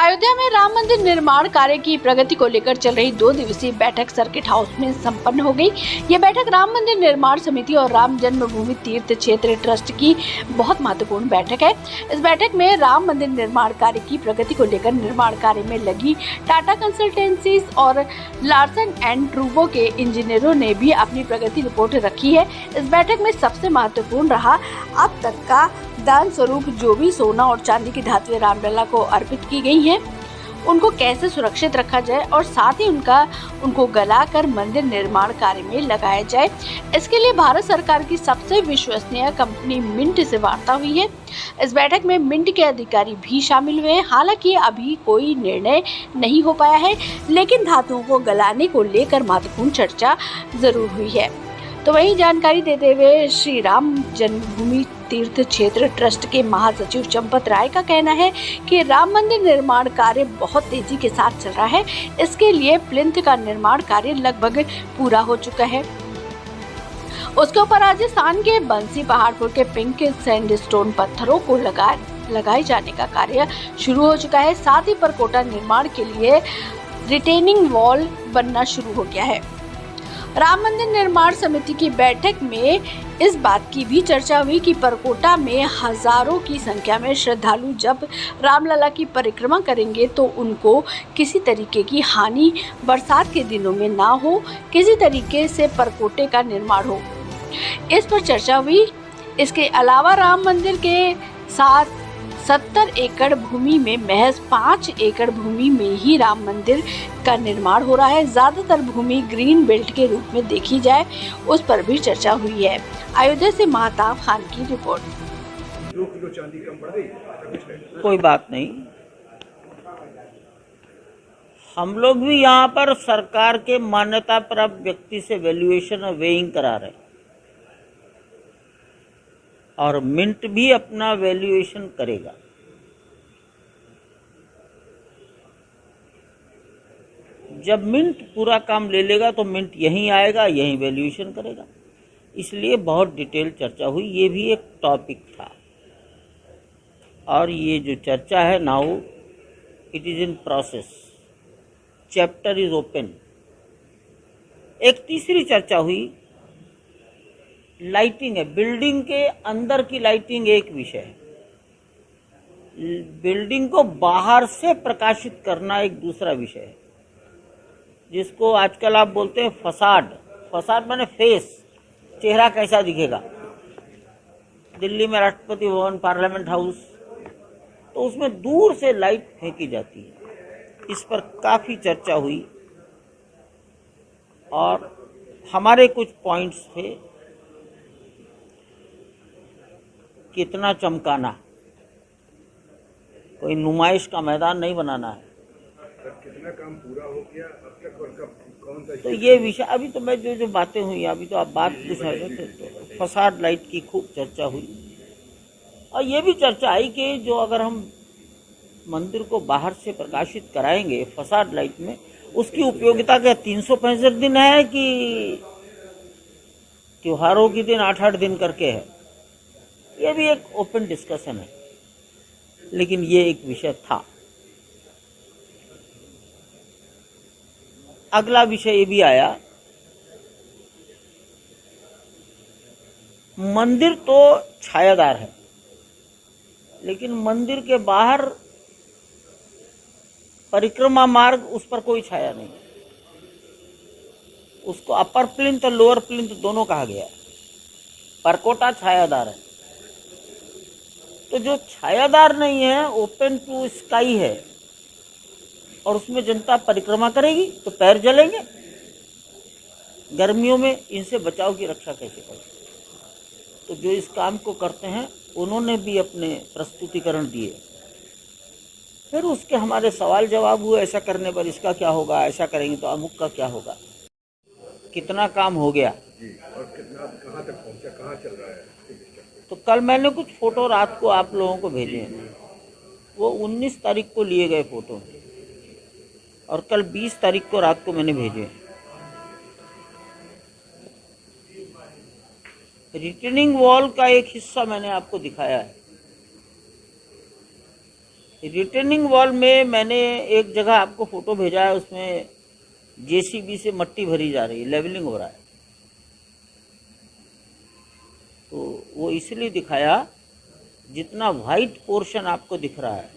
अयोध्या में राम मंदिर निर्माण कार्य की प्रगति को लेकर चल रही 2 दिवसीय बैठक सर्किट हाउस में संपन्न हो गई। ये बैठक राम मंदिर निर्माण समिति और राम जन्मभूमि तीर्थ क्षेत्र ट्रस्ट की बहुत महत्वपूर्ण बैठक है। इस बैठक में राम मंदिर निर्माण कार्य की प्रगति को लेकर निर्माण कार्य में लगी टाटा कंसल्टेंसीज और लार्सन एंड ट्रूबो के इंजीनियरों ने भी अपनी प्रगति रिपोर्ट रखी है। इस बैठक में सबसे महत्वपूर्ण रहा अब तक का दान स्वरूप जो भी सोना और चांदी की धातुएं रामलला को अर्पित की गई हैं, उनको कैसे सुरक्षित रखा जाए और साथ ही उनको गलाकर मंदिर निर्माण कार्य में लगाया जाए। इसके लिए भारत सरकार की सबसे विश्वसनीय कंपनी मिंट से वार्ता हुई है। इस बैठक में मिंट के अधिकारी भी शामिल हुए हैं। हालांकि अभी कोई निर्णय नहीं हो पाया है, लेकिन धातुओं को गलाने को लेकर महत्वपूर्ण चर्चा जरूर हुई है। तो वही जानकारी देते हुए श्री राम जन्मभूमि तीर्थ क्षेत्र ट्रस्ट के महासचिव चंपत राय का कहना है कि राम मंदिर निर्माण कार्य बहुत तेजी के साथ चल रहा है। इसके लिए प्लिंथ का निर्माण कार्य लगभग पूरा हो चुका है। उसके ऊपर राजस्थान के बंसी पहाड़पुर के पिंक सैंडस्टोन पत्थरों को लगाए जाने का कार्य शुरू हो चुका है। साथ ही परकोटा निर्माण के लिए रिटेनिंग वॉल बनना शुरू हो गया है। राम मंदिर निर्माण समिति की बैठक में इस बात की भी चर्चा हुई कि परकोटा में हजारों की संख्या में श्रद्धालु जब रामलला की परिक्रमा करेंगे तो उनको किसी तरीके की हानि बरसात के दिनों में ना हो, किसी तरीके से परकोटे का निर्माण हो, इस पर चर्चा हुई। इसके अलावा राम मंदिर के साथ 70 एकड़ भूमि में महज 5 एकड़ भूमि में ही राम मंदिर का निर्माण हो रहा है। ज्यादातर भूमि ग्रीन बेल्ट के रूप में देखी जाए, उस पर भी चर्चा हुई है। अयोध्या से महताब खान की रिपोर्ट। 2 किलो चांदी कम पड़ गई। कोई बात नहीं, हम लोग भी यहाँ पर सरकार के मान्यता प्राप्त व्यक्ति से वैल्यूएशन और वेइंग करा रहे हैं और मिंट भी अपना वैल्यूएशन करेगा। जब मिंट पूरा काम ले लेगा तो मिंट यहीं आएगा, यहीं वैल्यूएशन करेगा। इसलिए बहुत डिटेल चर्चा हुई। ये भी एक टॉपिक था और ये जो चर्चा है now it is in process, chapter is open. एक तीसरी चर्चा हुई, लाइटिंग है। बिल्डिंग के अंदर की लाइटिंग एक विषय है, बिल्डिंग को बाहर से प्रकाशित करना एक दूसरा विषय है, जिसको आजकल आप बोलते हैं फसाड। फसाड माने फेस, चेहरा कैसा दिखेगा। दिल्ली में राष्ट्रपति भवन, पार्लियामेंट हाउस, तो उसमें दूर से लाइट फेंकी जाती है। इस पर काफी चर्चा हुई और हमारे कुछ पॉइंट्स थे। कितना चमकाना, कोई नुमाइश का मैदान नहीं बनाना है। कितना काम पूरा हो गया अब तक और कब कौन सा? तो ये विषय अभी तो मैं जो बातें हुई, अभी तो आप बात पूछ रहे थे, तो फसाड लाइट की खूब चर्चा हुई और ये भी चर्चा आई कि जो अगर हम मंदिर को बाहर से प्रकाशित कराएंगे फसाड लाइट में, उसकी उपयोगिता क्या 365 दिन है कि त्योहारों के दिन 8-8 दिन करके है? ये भी एक ओपन डिस्कशन है, लेकिन ये एक विषय था। अगला विषय ये भी आया, मंदिर तो छायादार है, लेकिन मंदिर के बाहर परिक्रमा मार्ग, उस पर कोई छाया नहीं। उसको अपर प्लिंथ और लोअर प्लिंथ दोनों कहा गया है। परकोटा छायादार है, तो जो छायादार नहीं है, ओपन टू स्काई है और उसमें जनता परिक्रमा करेगी तो पैर जलेंगे। गर्मियों में इनसे बचाव की रक्षा कैसे करें? तो जो इस काम को करते हैं उन्होंने भी अपने प्रस्तुतिकरण दिए। फिर उसके हमारे सवाल जवाब हुए, ऐसा करने पर इसका क्या होगा, ऐसा करेंगे तो अमुक का क्या होगा। कितना काम हो गया जी, और कितना कहाँ तक पहुँचा, कहाँ चल रहा है? तो कल मैंने कुछ फोटो रात को आप लोगों को भेजे हैं। वो 19 तारीख को लिए गए फोटो और कल 20 तारीख को रात को मैंने भेजे। रिटर्निंग वॉल का एक हिस्सा मैंने आपको दिखाया है। रिटर्निंग वॉल में मैंने एक जगह आपको फोटो भेजा है, उसमें जेसीबी से मट्टी भरी जा रही है, लेवलिंग हो रहा है। तो वो इसलिए दिखाया, जितना वाइट पोर्शन आपको दिख रहा है,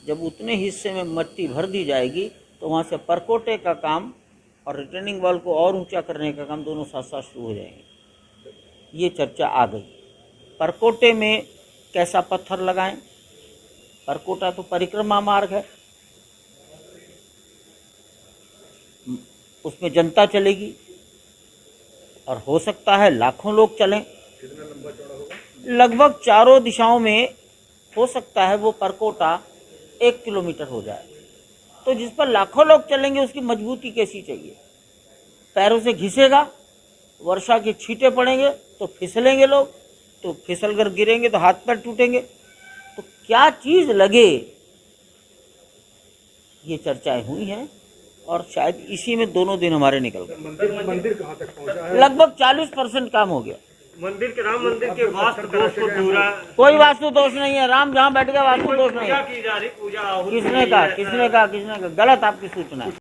जब उतने हिस्से में मट्टी भर दी जाएगी तो वहाँ से परकोटे का काम और रिटर्निंग वॉल को और ऊंचा करने का काम दोनों साथ साथ शुरू हो जाएंगे। ये चर्चा आ गई। परकोटे में कैसा पत्थर लगाएं? परकोटा तो परिक्रमा मार्ग है, उसमें जनता चलेगी और हो सकता है लाखों लोग चलें। कितना लंबा चौड़ा होगा? लगभग चारों दिशाओं में हो सकता है वो परकोटा 1 किलोमीटर हो जाए। तो जिस पर लाखों लोग चलेंगे उसकी मजबूती कैसी चाहिए? पैरों से घिसेगा, वर्षा के छींटे पड़ेंगे तो फिसलेंगे लोग, तो फिसल कर गिरेंगे तो हाथ पैर टूटेंगे। तो क्या चीज लगे, ये चर्चाएं हुई हैं और शायद इसी में दोनों दिन हमारे निकल गए। मंदिर कहाँ तक पहुँचा है? लगभग 40% काम हो गया। मंदिर के राम मंदिर के वास्तु दोष को पूरा कोई वास्तु दोष नहीं है, राम जहाँ बैठ गया वास्तु दोष नहीं पूजा है। की जा रही, पूजा किसने कहा? गलत आपकी सूचना है।